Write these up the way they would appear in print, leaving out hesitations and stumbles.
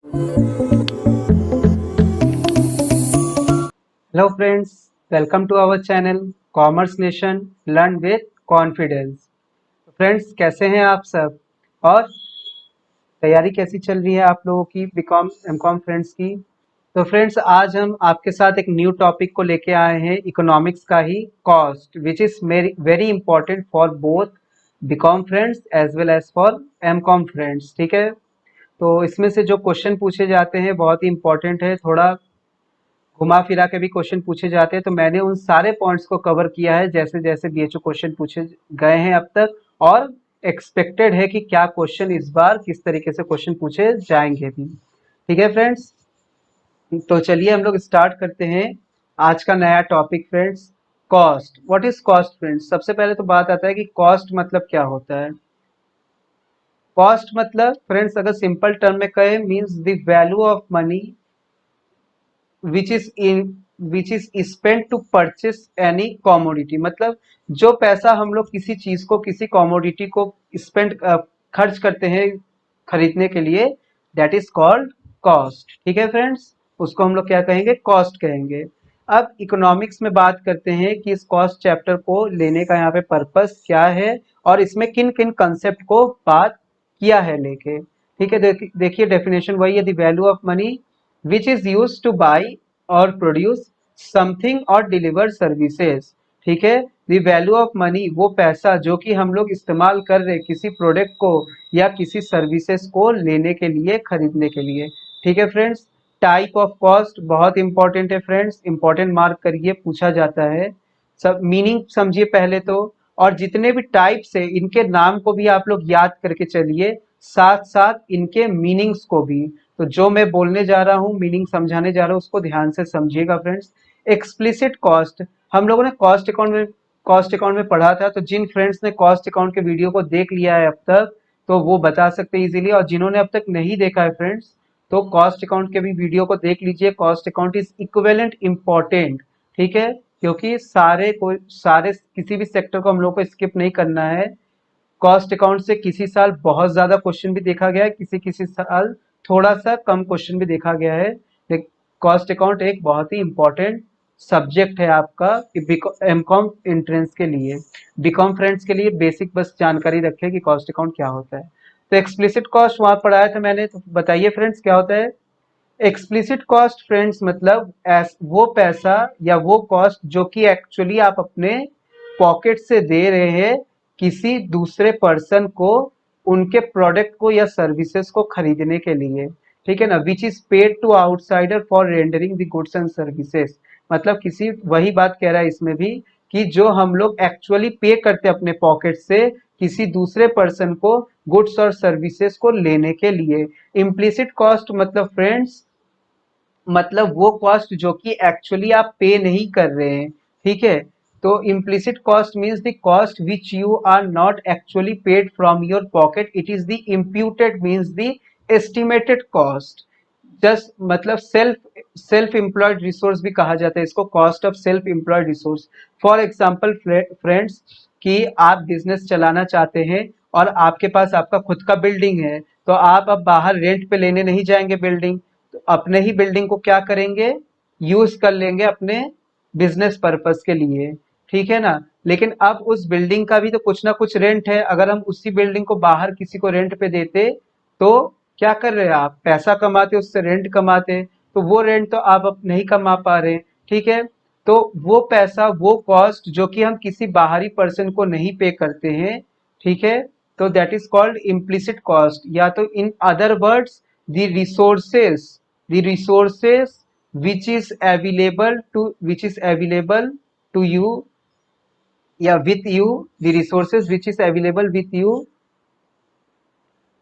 Hello friends, welcome to our channel commerce nation learn with confidence. Friends, कैसे हैं आप सब और तैयारी कैसी चल रही है आप लोगों की बीकॉम एमकॉम फ्रेंड्स की। तो फ्रेंड्स, आज हम आपके साथ एक न्यू टॉपिक को लेके आए हैं, इकोनॉमिक्स का ही, cost, which is very important for both BCom friends as well as for MCom friends. ठीक है, तो इसमें से जो क्वेश्चन पूछे जाते हैं बहुत ही इंपॉर्टेंट है, थोड़ा घुमा फिरा के भी क्वेश्चन पूछे जाते हैं। तो मैंने उन सारे पॉइंट्स को कवर किया है जैसे जैसे बीएचओ क्वेश्चन पूछे गए हैं अब तक, और एक्सपेक्टेड है कि क्या क्वेश्चन इस बार किस तरीके से क्वेश्चन पूछे जाएंगे भी। ठीक है फ्रेंड्स, तो चलिए हम लोग स्टार्ट करते हैं आज का नया topic friends. Cost, what is cost friends. सबसे पहले तो बात आता है कि कॉस्ट मतलब क्या होता है। कॉस्ट मतलब फ्रेंड्स, अगर सिंपल टर्म में कहे, means the value of money which is in which is spend to purchase any commodity. मतलब जो पैसा हम लोग किसी चीज को, किसी कॉमोडिटी को स्पेंड खर्च करते हैं खरीदने के लिए, दैट इज कॉल्ड कॉस्ट। ठीक है फ्रेंड्स, उसको हम लोग क्या कहेंगे, कॉस्ट कहेंगे। अब इकोनॉमिक्स में बात करते हैं कि इस कॉस्ट चैप्टर को लेने का यहाँ पे पर्पस क्या है और इसमें किन किन कंसेप्ट को बात किया है लेके। ठीक है, देखिए डेफिनेशन वही है, the value of money which is used to buy or produce something or deliver services। ठीक है, the value of money वो पैसा जो कि हम लोग इस्तेमाल कर रहे किसी प्रोडक्ट को या किसी सर्विसेज को लेने के लिए, खरीदने के लिए। ठीक है फ्रेंड्स, टाइप ऑफ कॉस्ट बहुत इंपॉर्टेंट है फ्रेंड्स, इंपॉर्टेंट मार्क करिए, पूछा जाता है। सब मीनिंग समझिए पहले तो, और जितने भी टाइप्स है इनके नाम को भी आप लोग याद करके चलिए, साथ साथ इनके मीनिंग्स को भी। तो जो मैं बोलने जा रहा हूँ, मीनिंग समझाने जा रहा हूँ, उसको ध्यान से समझिएगा फ्रेंड्स। एक्सप्लिसिट कॉस्ट, हम लोगों ने कॉस्ट अकाउंट में पढ़ा था। तो जिन फ्रेंड्स ने कॉस्ट अकाउंट के वीडियो को देख लिया है अब तक, तो वो बता सकते हैं इजीली, और जिन्होंने अब तक नहीं देखा है फ्रेंड्स, तो कॉस्ट अकाउंट के भी वीडियो को देख लीजिए। Cost account is equivalent important. ठीक है, क्योंकि सारे किसी भी सेक्टर को हम लोग को स्किप नहीं करना है। कॉस्ट अकाउंट से किसी साल बहुत ज्यादा क्वेश्चन भी देखा गया है, किसी किसी साल थोड़ा सा कम क्वेश्चन भी देखा गया है। लेकिन कॉस्ट अकाउंट एक बहुत ही इंपॉर्टेंट सब्जेक्ट है आपका एमकॉम एंट्रेंस के लिए। बीकॉम फ्रेंड्स के लिए बेसिक बस जानकारी रखें कि कॉस्ट अकाउंट क्या होता है। तो एक्सप्लिसिट कॉस्ट वहां पढ़ाया था मैंने, तो बताइए फ्रेंड्स क्या होता है। एक्सप्लिसिट कॉस्ट फ्रेंड्स मतलब वो पैसा या वो कॉस्ट जो कि एक्चुअली आप अपने पॉकेट से दे रहे हैं किसी दूसरे पर्सन को, उनके प्रोडक्ट को या सर्विसेज को खरीदने के लिए। ठीक है ना, which is paid to outsider for rendering the goods and services. मतलब किसी, वही बात कह रहा है इसमें भी, कि जो हम लोग एक्चुअली पे करते हैं अपने पॉकेट से किसी दूसरे पर्सन को गुड्स और सर्विसेज को लेने के लिए। इम्प्लिसिट कॉस्ट मतलब फ्रेंड्स, मतलब वो कॉस्ट जो कि एक्चुअली आप पे नहीं कर रहे हैं। ठीक है, तो implicit cost means the cost which you are not actually paid from your pocket, it is the imputed means the estimated cost. Just मतलब सेल्फ एम्प्लॉयड रिसोर्स भी कहा जाता है इसको, cost of self employed resource. For example friends, कि आप business चलाना चाहते हैं और आपके पास आपका खुद का बिल्डिंग है, तो आप अब बाहर रेंट पे लेने नहीं जाएंगे बिल्डिंग, तो अपने ही बिल्डिंग को क्या करेंगे, यूज कर लेंगे अपने बिजनेस पर्पस के लिए। ठीक है ना, लेकिन अब उस बिल्डिंग का भी तो कुछ ना कुछ रेंट है। अगर हम उसी बिल्डिंग को बाहर किसी को रेंट पे देते, तो क्या कर रहे हैं आप, पैसा कमाते, उससे रेंट कमाते, तो वो रेंट तो आप अब नहीं कमा पा रहे। ठीक है, तो वो पैसा, वो कॉस्ट जो कि हम किसी बाहरी पर्सन को नहीं पे करते हैं, ठीक है, तो that is called implicit cost. या तो in other words, the resources the resources which is available to you या with you, the resources which is available with you।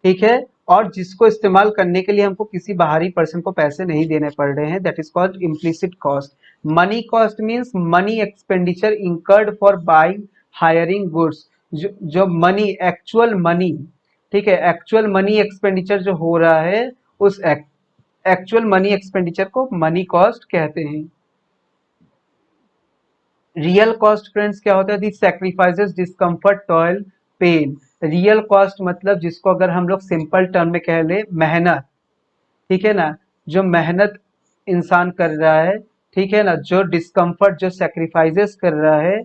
ठीक है, और जिसको इस्तेमाल करने के लिए हमको किसी बाहरी पर्सन को पैसे नहीं देने पड़ रहे हैं, that is called implicit cost. Money cost means money expenditure incurred for buying hiring goods. जो मनी, एक्चुअल मनी, ठीक है, एक्चुअल मनी एक्सपेंडिचर जो हो रहा है, उस एक्चुअल मनी एक्सपेंडिचर को मनी कॉस्ट कहते हैं। रियल कॉस्ट फ्रेंड्स क्या होता है, the sacrifices discomfort toil pain. Real cost मतलब जिसको अगर हम लोग सिंपल टर्म में कह ले, मेहनत, ठीक है ना, जो मेहनत इंसान कर रहा है, ठीक है ना, जो डिस्कम्फर्ट, जो सेक्रीफाइसेस कर रहा है,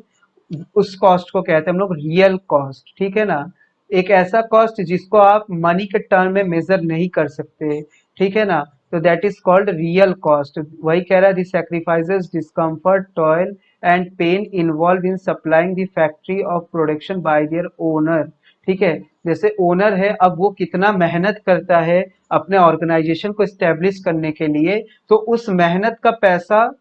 उस कॉस्ट को कहते हैं हम लोग रियल कॉस्ट। ठीक है ना, एक ऐसा कॉस्ट जिसको आप मनी के टर्म में मेजर नहीं कर सकते। ठीक है ना, तो that is called real cost. वही कह रहा है, the sacrifices, discomfort, toil and pain involve in supplying the factory of production by their owner. ठीक है, जैसे ओनर है, अब वो कितना मेहनत करता है अपने ऑर्गेनाइजेशन को स्टेब्लिश करने के लिए, तो उस मेहनत का पैसा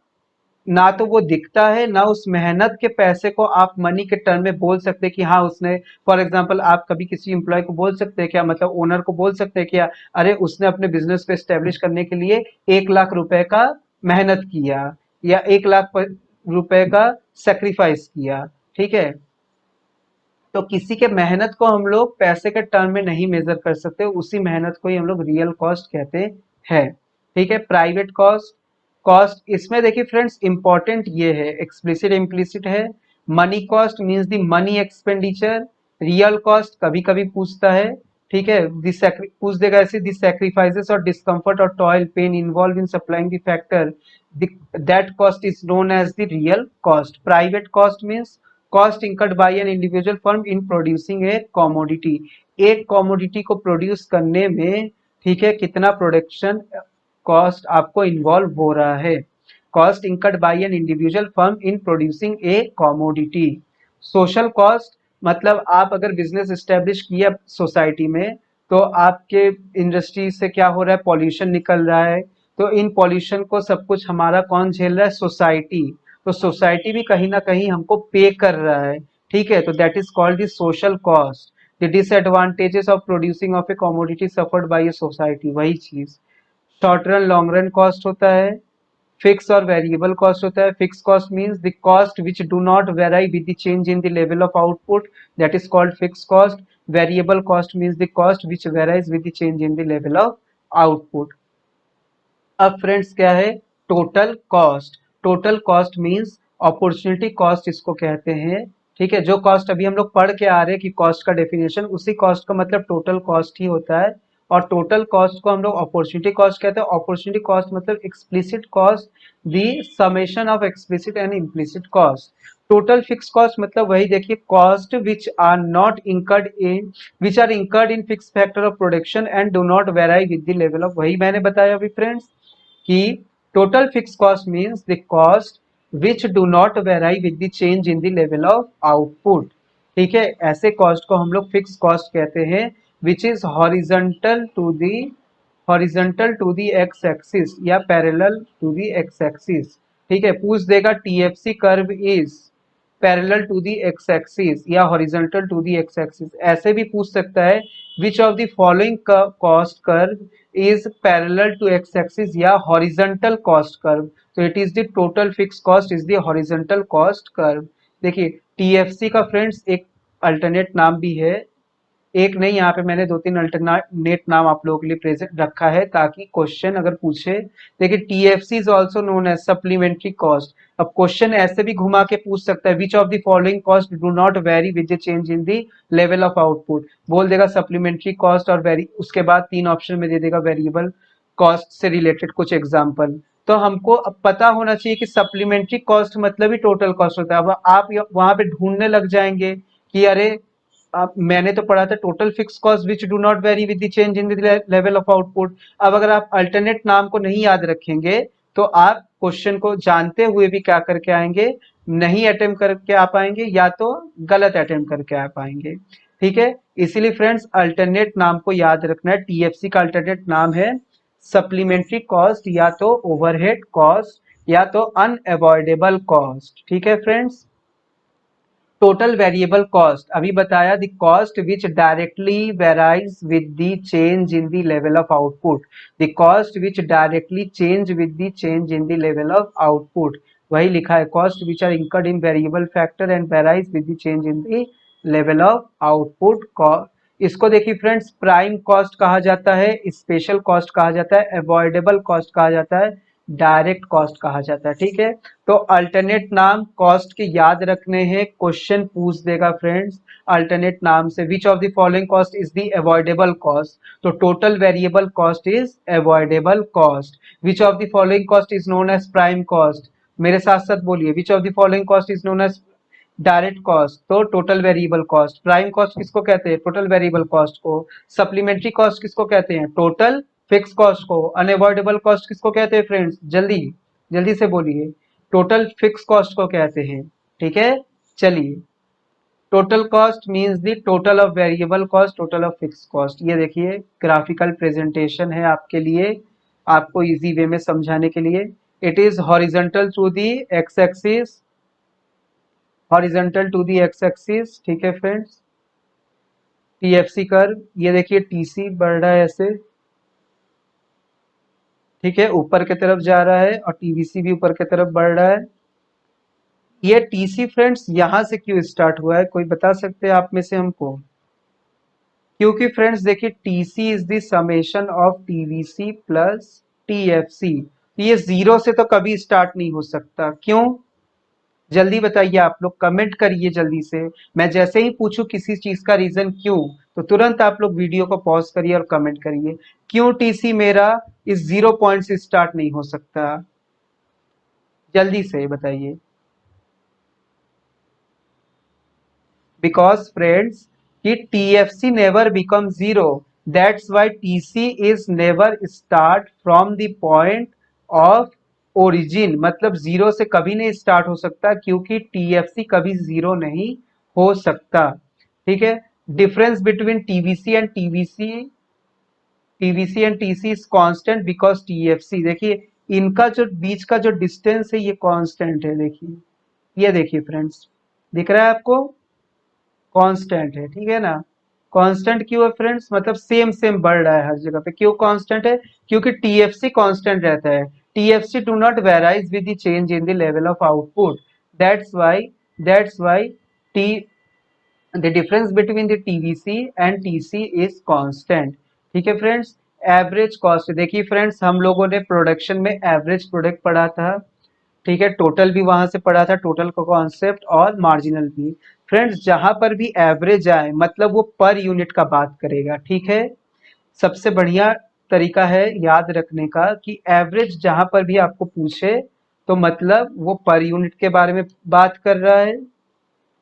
ना तो वो दिखता है, ना उस मेहनत के पैसे को आप मनी के टर्म में बोल सकते कि हाँ उसने, फॉर एग्जांपल आप कभी किसी एम्प्लॉय को बोल सकते हैं क्या, मतलब ओनर को बोल सकते हैं क्या, अरे उसने अपने बिजनेस को स्टेब्लिश करने के लिए 1 लाख रुपए का मेहनत किया, या 1 लाख रुपए का सेक्रीफाइस किया। ठीक है, तो किसी के मेहनत को हम लोग पैसे के टर्म में नहीं मेजर कर सकते, उसी मेहनत को ही हम लोग रियल कॉस्ट कहते हैं। ठीक है, प्राइवेट कॉस्ट, कॉस्ट इसमें देखिए फ्रेंड्स इंपॉर्टेंट ये है, एक्सप्लिसिट इम्प्लिसिट है। Money cost means the money expenditure, real cost कभी कभी पूछता है। ठीक है, पूछ देगा ऐसे, द सेक्रीफाइसेस और डिस्कम्फर्ट और toil pain involve in supplying the factor, that cost is known as the real cost. Private cost means cost incurred by an individual firm in producing a commodity, एक commodity को produce करने में, ठीक है, कितना production cost आपको involve हो रहा है। Cost incurred by an individual firm in producing a commodity. Social cost मतलब आप अगर बिजनेस स्टेब्लिश किया सोसाइटी में, तो आपके इंडस्ट्री से क्या हो रहा है, पॉल्यूशन निकल रहा है, तो इन पॉल्यूशन को सब कुछ हमारा कौन झेल रहा है, सोसाइटी। तो सोसाइटी भी कहीं ना कहीं हमको पे कर रहा है। ठीक है, तो that is called the social cost. The disadvantages of producing of a commodity suffered by a society, वही चीज। Short run long run cost होता है, फिक्स और वेरिएबल कॉस्ट होता है। Fix cost means the cost which do not vary with the change in the level of output, that is called fix cost. Variable cost means the cost which varies with the change in the level of output. अब friends क्या है, total cost. Total cost means opportunity cost इसको कहते हैं। ठीक है, जो cost अभी हम लोग पढ़ के आ रहे हैं कि कॉस्ट का डेफिनेशन, उसी कॉस्ट का मतलब टोटल कॉस्ट ही होता है। और टोटल कॉस्ट को हम लोग अपॉर्चुनिटी कॉस्ट कहते हैं। अपॉर्चुनिटी कॉस्ट मतलब explicit cost, the summation of explicit and implicit cost. Total fix cost मतलब वही देखिए, cost which are not incurred in, which are incurred in fix factor of production and do not vary with the level of, वही मैंने बताया अभी friends कि total fixed cost means the cost which do not vary with the change in the level of output। ठीक है, ऐसे cost को हम लोग फिक्स कॉस्ट कहते हैं, which is horizontal to the X axis या parallel to the X axis. ठीक है, पूछ देगा TFC curve is parallel to the X axis या horizontal to the X axis. ऐसे भी पूछ सकता है, which of the following cost curve is parallel to x axis या horizontal cost curve, तो it is the total fixed cost is the horizontal cost curve। देखिए TFC का friends एक अल्टरनेट नाम भी है, एक नहीं, यहाँ पे मैंने 2-3 अल्टरनेट नाम आप लोगों के लिए प्रेजेंट रखा है ताकि क्वेश्चन अगर पूछे। देखिए TFC is also known as supplementary cost. अब क्वेश्चन ऐसे भी घुमा के पूछ सकता है, which of the following cost do not vary with the change in the level of output, बोल देगा सप्लीमेंट्री कॉस्ट और वेरी, उसके बाद 3 ऑप्शन में दे देगा वेरिएबल कॉस्ट से रिलेटेड कुछ एग्जाम्पल। तो हमको अब पता होना चाहिए कि सप्लीमेंट्री कॉस्ट मतलब ही टोटल कॉस्ट होता है। अब आप वहां पे ढूंढने लग जाएंगे कि अरे आप, मैंने तो पढ़ा था total fix cost which do not vary with the change in the level of output. अब अगर आप अल्टरनेट नाम को नहीं याद रखेंगे, तो आप क्वेश्चन को जानते हुए भी क्या करके आएंगे, नहीं अटेम्प्ट करके आ पाएंगे, या तो गलत अटेम्प्ट करके आ पाएंगे। ठीक है, इसीलिए फ्रेंड्स अल्टरनेट नाम को याद रखना है। टीएफसी का अल्टरनेट नाम है सप्लीमेंट्री कॉस्ट, या तो ओवरहेड कॉस्ट, या तो अनअवॉइडेबल कॉस्ट। ठीक है फ्रेंड्स, टोटल वेरिएबल कॉस्ट अभी बताया, the cost which directly varies with the change in the level of output, the cost which directly change with the change in the level of output, वही लिखा है, cost which are incurred in variable factor and varies with the change in the level of output. इसको देखिए friends, prime cost कहा जाता है, special cost कहा जाता है, अवॉइडेबल कॉस्ट कहा जाता है, डायरेक्ट कॉस्ट कहा जाता है। ठीक है, तो अल्टरनेट नाम कॉस्ट के याद रखने हैं, क्वेश्चन पूछ देगा फ्रेंड्स अल्टरनेट नाम से। Which of the following cost is the avoidable cost, तो total variable cost is avoidable cost. Which of the following cost is known as prime cost, मेरे साथ साथ बोलिए, which of the following cost is known as direct cost, तो total variable cost. Prime cost किसको कहते हैं, total variable cost को। Supplementary cost किसको कहते हैं, टोटल फिक्स कॉस्ट को। अनअवॉइडेबल कॉस्ट किसको कहते हैं फ्रेंड्स, जल्दी जल्दी से बोलिए, टोटल फिक्स कॉस्ट को कहते हैं। ठीक है, चलिए, total cost means the total of variable cost, total of fix cost. ये देखिए ग्राफिकल प्रेजेंटेशन है आपके लिए, आपको इजी वे में समझाने के लिए। It is horizontal to the X axis, horizontal to the X axis. ठीक है फ्रेंड्स, टीएफसी कर्व, ये देखिए टीसी बढ़ रहा है ऐसे, ठीक है, ऊपर की तरफ जा रहा है, और टीवीसी भी ऊपर की तरफ बढ़ रहा है। ये टीसी फ्रेंड्स यहां से क्यों स्टार्ट हुआ है, कोई बता सकते हैं आप में से हमको? क्योंकि फ्रेंड्स देखिए TC is the summation of TVC plus TFC, ये जीरो से तो कभी स्टार्ट नहीं हो सकता। क्यों, जल्दी बताइए, आप लोग कमेंट करिए जल्दी से। मैं जैसे ही पूछूं किसी चीज का रीजन क्यों, तो तुरंत आप लोग वीडियो को पॉज करिए और कमेंट करिए, क्यों टीसी मेरा इस 0 पॉइंट से स्टार्ट नहीं हो सकता, जल्दी से बताइए। बिकॉज फ्रेंड्स कि TFC never become zero, that's why TC is never start from the point of origin, मतलब जीरो से कभी नहीं स्टार्ट हो सकता, क्योंकि टीएफसी कभी जीरो नहीं हो सकता। ठीक है, difference between TVC and TVC and TC is constant because TFC, देखिए इनका जो बीच का जो डिस्टेंस है ये कांस्टेंट है। देखिए, ये देखिए फ्रेंड्स, दिख रहा है आपको, कांस्टेंट है। ठीक है ना, कांस्टेंट क्यों है फ्रेंड्स, मतलब सेम सेम बढ़ रहा है हर जगह पे। क्यों कांस्टेंट है, क्योंकि टीएफसी कांस्टेंट रहता है, TFC do not varies with the change in the level of output, that's why T the difference between the TVC and TC is constant. ठीक है फ्रेंड्स, एवरेज कॉस्ट, देखिए फ्रेंड्स हम लोगों ने प्रोडक्शन में average product पढ़ा था, ठीक है, टोटल भी वहां से पढ़ा था, टोटल का कॉन्सेप्ट, और मार्जिनल भी। फ्रेंड्स जहां पर भी एवरेज आए मतलब वो पर यूनिट का बात करेगा। ठीक है, सबसे बढ़िया तरीका है याद रखने का कि एवरेज जहां पर भी आपको पूछे तो मतलब वो पर यूनिट के बारे में बात कर रहा है।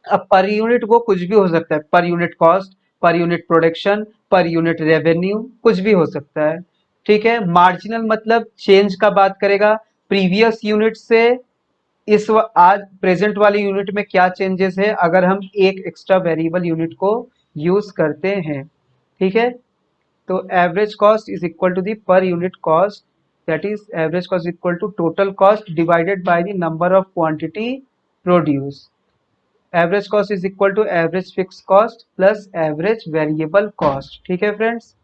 अब पर यूनिट वो कुछ भी हो सकता है, पर unit cost, per unit production, per unit revenue, कुछ भी हो सकता है। ठीक है, मार्जिनल मतलब चेंज का बात करेगा, प्रीवियस यूनिट से आज प्रेजेंट वाली यूनिट में क्या चेंजेस है अगर हम एक एक्स्ट्रा वेरिएबल यूनिट को यूज करते हैं। ठीक है, तो average cost is equal to the per unit cost, that is average cost equal to total cost divided by the number of quantity produce. Average cost is equal to average fix cost plus average variable cost. ठीक है friends,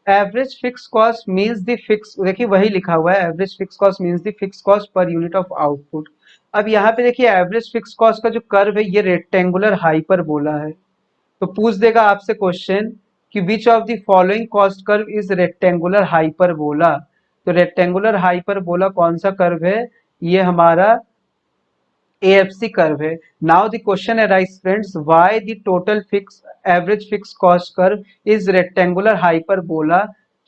average fix cost means the fix, देखिए वही लिखा हुआ है, average fix cost means the fix cost per unit of output. अब यहाँ पे देखिए एवरेज फिक्स कॉस्ट का जो कर्व है ये रेक्टेंगुलर हाइपरबोला है, तो पूछ देगा आपसे क्वेश्चन कि विच of the following cost curve is rectangular hyperbola, तो रेक्टेंगुलर हाइपरबोला कौन सा कर्व है, ये हमारा AFC curve है। Now the question arises friends, why the total fix average fixed cost curve is rectangular hyperbola?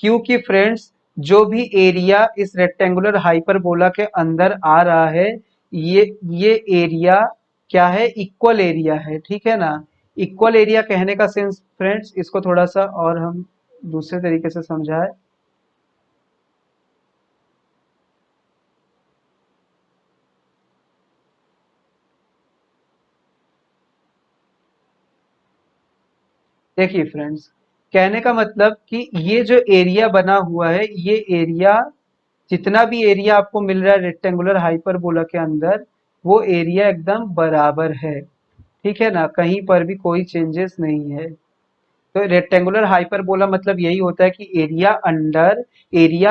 क्योंकि फ्रेंड्स जो भी एरिया इस रेक्टेंगुलर हाइपरबोला के अंदर आ रहा है ये एरिया क्या है, इक्वल एरिया है। ठीक है ना, इक्वल एरिया कहने का सेंस फ्रेंड्स, इसको थोड़ा सा और हम दूसरे तरीके से समझाए। देखिए फ्रेंड्स, कहने का मतलब कि ये जो एरिया बना हुआ है ये एरिया, जितना भी एरिया आपको मिल रहा है रेक्टेंगुलर हाइपरबोला के अंदर वो एरिया एकदम बराबर है। ठीक है ना, कहीं पर भी कोई चेंजेस नहीं है। तो रेक्टेंगुलर हाइपरबोला मतलब यही होता है कि area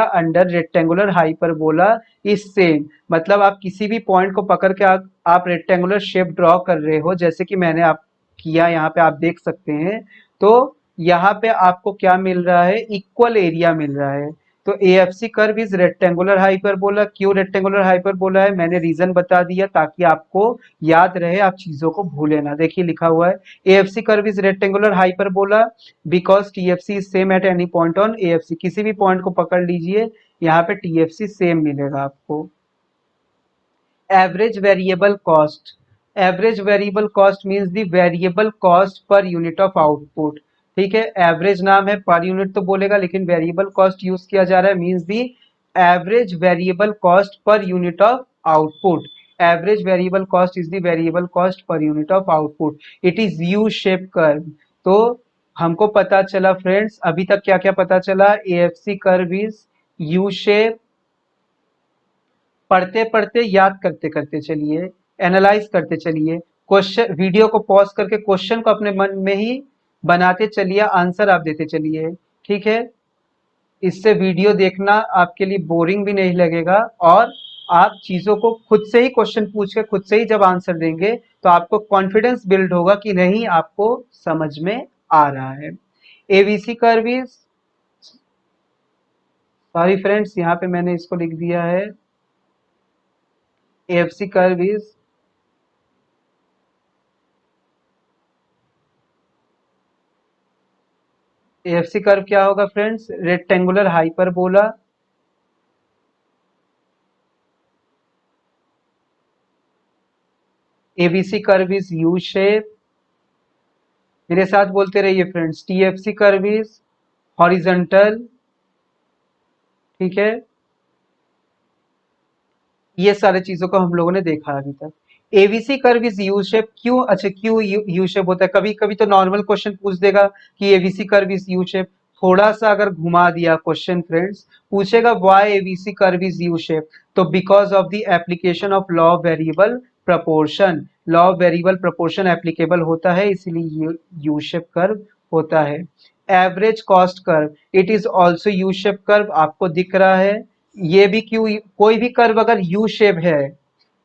under rectangular hyperbola is same, मतलब आप किसी भी पॉइंट को पकड़ के आप रेक्टेंगुलर शेप ड्रॉ कर रहे हो, जैसे कि मैंने आप किया, यहाँ पे आप देख सकते हैं। तो यहाँ पे आपको क्या मिल रहा है, इक्वल एरिया मिल रहा है। तो AFC curve is rectangular hyperbola. क्यों रेक्टेंगुलर हाइपरबोला है मैंने रीजन बता दिया ताकि आपको याद रहे, आप चीजों को भूले ना। देखिए लिखा हुआ है AFC curve is rectangular hyperbola because TFC is same at any point on AFC. किसी भी पॉइंट को पकड़ लीजिए, यहाँ पे टीएफसी सेम मिलेगा आपको। Average variable cost, average variable cost means the variable cost per unit of output. ठीक है, एवरेज नाम है, पर यूनिट तो बोलेगा, लेकिन वेरिएबल कॉस्ट यूज किया जा रहा है, means the average variable cost per unit of output. Average variable cost is the variable cost per unit of output. It is U shape curve. तो हमको पता चला फ्रेंड्स, अभी तक क्या क्या पता चला, AFC curve is U shape. पढ़ते पढ़ते याद करते करते चलिए, एनालाइज करते चलिए, क्वेश्चन वीडियो को पॉज करके क्वेश्चन को अपने मन में ही बनाते चलिए, आंसर आप देते चलिए। ठीक है, इससे वीडियो देखना आपके लिए बोरिंग भी नहीं लगेगा और आप चीजों को खुद से ही क्वेश्चन पूछ के खुद से ही जब आंसर देंगे तो आपको कॉन्फिडेंस बिल्ड होगा कि नहीं आपको समझ में आ रहा है। ABC curve is, sorry friends यहाँ पे मैंने इसको लिख दिया है, AFC curve is AFC curve क्या होगा friends, rectangular hyperbola. ABC curve is U shape. मेरे साथ बोलते रहिए friends, TFC curve is horizontal. ठीक है, ये सारे चीजों को हम लोगों ने देखा अभी तक। ABC curve is U shape. क्यों, अच्छा क्यों यू शेप होता है, कभी कभी तो नॉर्मल क्वेश्चन पूछ देगा कि ABC curve is U shape. थोड़ा सा अगर घुमा दिया क्वेश्चन फ्रेंड्स, पूछेगा why ABC curve is U shape, तो because of the application of law of variable proportion. Law of variable proportion applicable होता है, इसलिए यू शेप कर्व होता है। Average cost curve, it is also U shape curve. आपको दिख रहा है, ये भी क्यों, कोई भी कर्व अगर यू शेप है,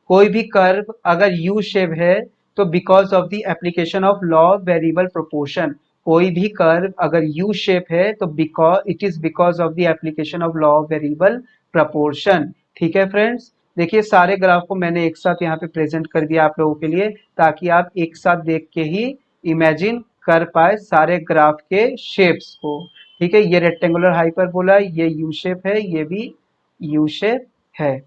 कोई भी कर्व अगर यू शेप है तो because of the application of law of variable proportion. कोई भी कर्व अगर यू शेप है तो because it is because of the application of law of variable proportion. ठीक है फ्रेंड्स, देखिए सारे ग्राफ को मैंने एक साथ यहाँ पे प्रेजेंट कर दिया आप लोगों के लिए, ताकि आप एक साथ देख के ही इमेजिन कर पाए सारे ग्राफ के शेप्स को। ठीक है, ये रेक्टेंगुलर हाइपरबोला है, ये यू शेप है, ये भी यू शेप है।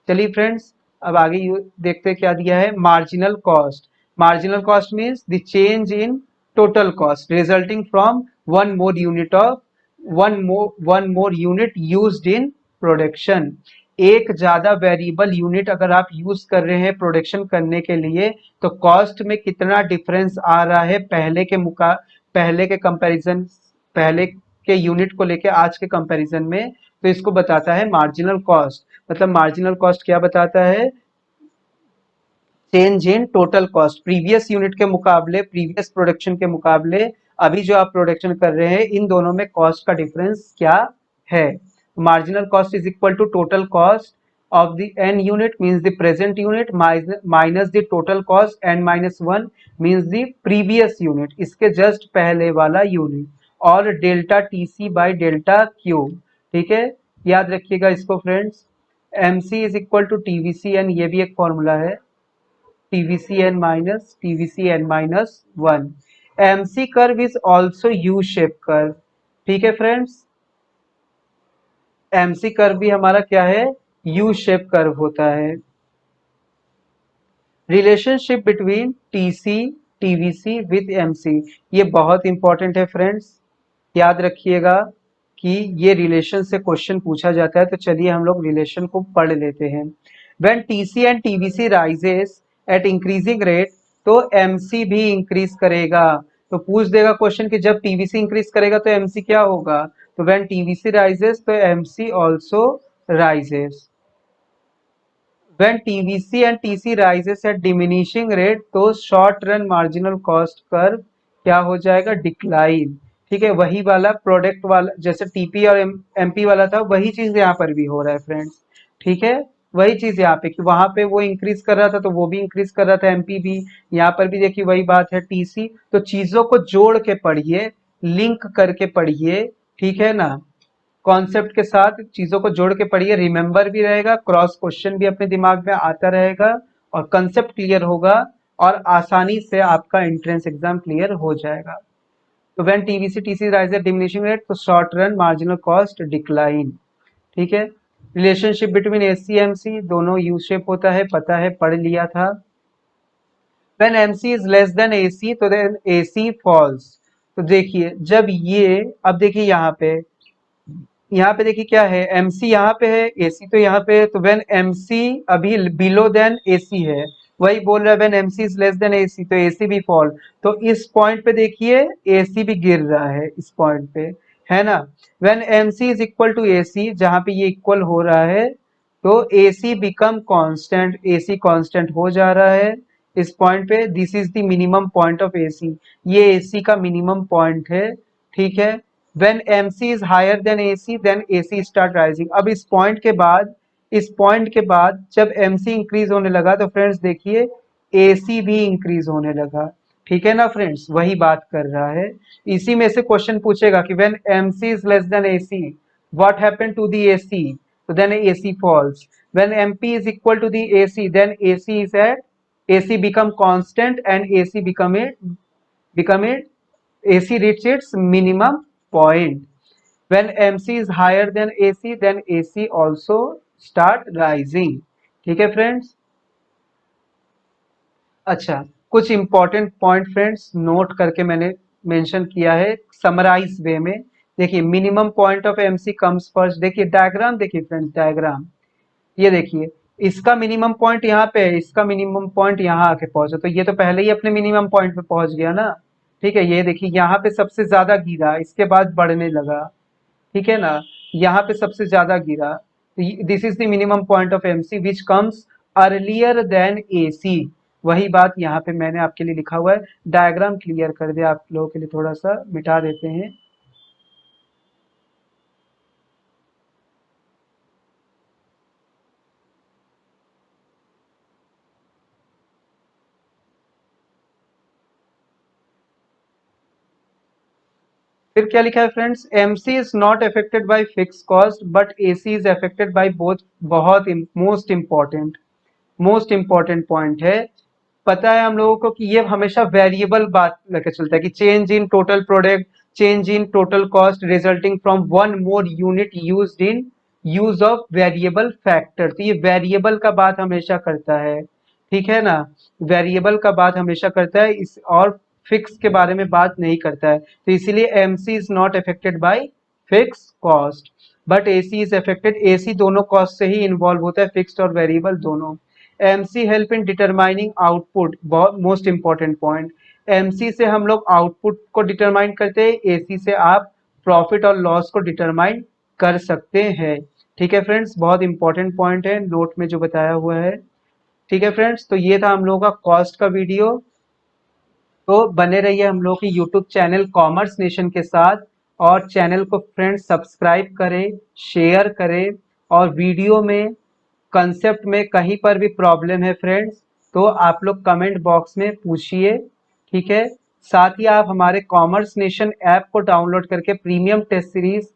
चलिए फ्रेंड्स, अब आगे देखते क्या दिया है, marginal cost. Marginal cost means the change in total cost resulting from one more unit of one more unit used in production. एक ज्यादा वेरिएबल यूनिट अगर आप यूज कर रहे हैं प्रोडक्शन करने के लिए, तो कॉस्ट में कितना डिफरेंस आ रहा है पहले के कंपैरिजन, पहले के यूनिट को लेके आज के कंपैरिजन में, तो इसको बताता है मार्जिनल कॉस्ट। मतलब मार्जिनल कॉस्ट क्या बताता है, change in total cost, previous unit के मुकाबले, प्रीवियस प्रोडक्शन के मुकाबले अभी जो आप प्रोडक्शन कर रहे हैं, इन दोनों में कॉस्ट का डिफरेंस क्या है। Marginal cost is equal to total cost of the n unit means the present unit minus the total cost n minus 1 means the previous unit, इसके जस्ट पहले वाला यूनिट, और delta TC by delta Q. ठीक है, याद रखिएगा इसको friends. mc is equal to TVC N, ये भी एक फॉर्मूला है, TVC N minus TVC N minus 1। mc curve is also U shape curve. ठीक है फ्रेंड्स, mc कर्व भी हमारा क्या है, यू शेप कर्व होता है। Relationship between TC TVC with MC, ये बहुत इंपॉर्टेंट है फ्रेंड्स, याद रखिएगा कि ये रिलेशन से क्वेश्चन पूछा जाता है। तो चलिए हम लोग रिलेशन को पढ़ लेते हैं। When TC and TVC rises at increasing rate, तो एमसी भी इंक्रीज करेगा। तो पूछ देगा क्वेश्चन कि जब टीवीसी इंक्रीज करेगा तो एमसी क्या होगा, तो व्हेन टीवीसी राइजेस तो MC also rises. When TVC and TC rises at diminishing rate, तो short run marginal cost curve क्या हो जाएगा, डिक्लाइन। ठीक है, वही वाला प्रोडक्ट वाला, जैसे टीपी और एमपी वाला था, वही चीज यहाँ पर भी हो रहा है फ्रेंड्स। ठीक है, वही चीज यहाँ पे कि वहां पे वो इंक्रीज कर रहा था तो वो भी इंक्रीज कर रहा था, एमपी भी। यहाँ पर भी देखिए वही बात है, टीसी। तो चीजों को जोड़ के पढ़िए, लिंक करके पढ़िए, ठीक है ना, कॉन्सेप्ट के साथ चीजों को जोड़ के पढ़िए, रिमेंबर भी रहेगा, क्रॉस क्वेश्चन भी अपने दिमाग में आता रहेगा और कंसेप्ट क्लियर होगा और आसानी से आपका एंट्रेंस एग्जाम क्लियर हो जाएगा। तो when TVC TC rise at diminishing rate तो short run marginal cost decline. ठीक है, रिलेशनशिप बिटवीन एसी एमसी दोनों यू शेप होता है, पता है, पढ़ लिया था। When MC is less than AC तो देन एसी फॉल्स। तो देखिए जब ये, अब देखिए यहाँ पे देखिए क्या है, MC यहाँ पे है, AC तो यहाँ पे है, तो व्हेन MC अभी बिलो देन AC है, वही बोल रहा है when MC is less then AC तो AC भी फॉल। तो इस पॉइंट पे देखिए AC भी गिर रहा है इस पॉइंट पे, है ना। When MC is equal to AC, जहाँ पे ये इक्वल हो रहा है तो AC become constant, AC constant हो जा रहा है इस पॉइंट पे। This is the minimum point of AC, ये AC का मिनिमम पॉइंट है। ठीक है, when MC is higher than AC then AC start rising। अब इस पॉइंट के बाद जब MC इंक्रीज होने लगा तो फ्रेंड्स देखिए AC भी इंक्रीज होने लगा। ठीक है ना फ्रेंड्स, वही बात कर रहा है। इसी में से क्वेश्चन पूछेगा कि when MC is less than AC what happened to the AC, so then AC falls। when MP is equal to the AC then AC is at, AC become constant and become a AC reach its minimum point। When MC is higher than AC, then AC also start rising। ठीक है friends. अच्छा, कुछ important point friends note करके मैंने mention किया है summarise वे में। देखिए minimum point of MC comes first. देखिए डायग्राम, देखिए फ्रेंड्स डायग्राम, ये देखिए इसका मिनिमम पॉइंट यहाँ पे है, इसका मिनिमम पॉइंट यहाँ आके पहुंचा, तो ये तो पहले ही अपने मिनिमम पॉइंट पे पहुंच गया ना। ठीक है, ये देखिए यहाँ पे सबसे ज्यादा गिरा, इसके बाद बढ़ने लगा। ठीक है ना, यहाँ पे सबसे ज्यादा गिरा। This is the minimum point of MC which comes earlier than AC। वही बात यहाँ पे मैंने आपके लिए लिखा हुआ है। डायग्राम क्लियर कर दे आप लोगों के लिए, थोड़ा सा मिटा देते हैं। फिर क्या लिखा है friends, MC is not affected by fix cost but AC is affected by both. बहुत मोस्ट इम्पॉर्टेंट पॉइंट है। पता है हम लोगों को कि ये हमेशा वेरिएबल बात लेकर चलता है कि change in total product, change in total cost resulting from one more unit used in use of variable factor. तो ये वेरिएबल का बात हमेशा करता है। ठीक है ना, वेरिएबल का बात हमेशा करता है इस, और फिक्स के बारे में बात नहीं करता है। तो इसीलिए MC is not affected by fix cost but AC is affected. AC दोनों कॉस्ट से ही इन्वॉल्व होता है, फिक्स्ड और वेरिएबल दोनों। MC help in determining output, बहुत मोस्ट इंपॉर्टेंट पॉइंट। MC से हम लोग आउटपुट को डिटरमाइन करते हैं, AC से आप प्रॉफिट और लॉस को डिटरमाइन कर सकते हैं। ठीक है फ्रेंड्स, बहुत इंपॉर्टेंट पॉइंट है नोट में जो बताया हुआ है। ठीक है फ्रेंड्स, तो ये था हम लोगों का कॉस्ट का वीडियो। तो बने रहिए हम लोग की यूट्यूब चैनल कॉमर्स नेशन के साथ, और चैनल को फ्रेंड्स सब्सक्राइब करें, शेयर करें, और वीडियो में कंसेप्ट में कहीं पर भी प्रॉब्लम है फ्रेंड्स तो आप लोग कमेंट बॉक्स में पूछिए। ठीक है, साथ ही आप हमारे कॉमर्स नेशन ऐप को डाउनलोड करके प्रीमियम टेस्ट सीरीज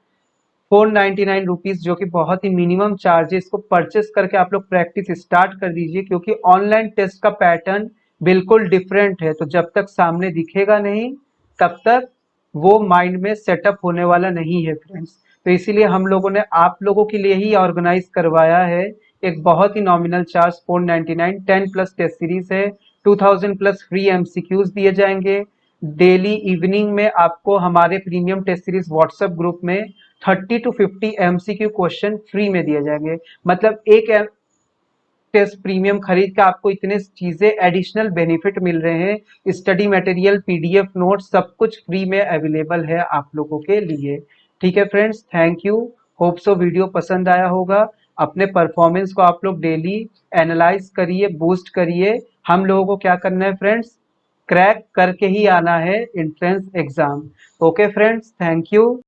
499 रुपीज, जो कि बहुत ही मिनिमम चार्ज है, इसको परचेस करके आप लोग प्रैक्टिस स्टार्ट कर दीजिए, क्योंकि ऑनलाइन टेस्ट का पैटर्न बिल्कुल डिफरेंट है। तो जब तक सामने दिखेगा नहीं तब तक वो माइंड में सेटअप होने वाला नहीं है फ्रेंड्स। तो इसीलिए हम लोगों ने आप लोगों के लिए ही ऑर्गेनाइज करवाया है एक बहुत ही nominal charge 499। 10 plus test series है, 2000 प्लस फ्री MCQs दिए जाएंगे। डेली इवनिंग में आपको हमारे premium test series WhatsApp group में 30 to 50 MCQ क्वेश्चन फ्री में दिए जाएंगे। मतलब एक टेस्ट प्रीमियम खरीद के आपको इतने चीजें एडिशनल बेनिफिट मिल रहे हैं। स्टडी मटेरियल, PDF नोट, सब कुछ फ्री में अवेलेबल है आप लोगों के लिए। ठीक है friends, thank you. Hope so video पसंद आया होगा। अपने परफॉर्मेंस को आप लोग डेली एनालाइज करिए, बूस्ट करिए। हम लोगों को क्या करना है फ्रेंड्स, क्रैक करके ही आना है entrance exam. Okay friends, thank you.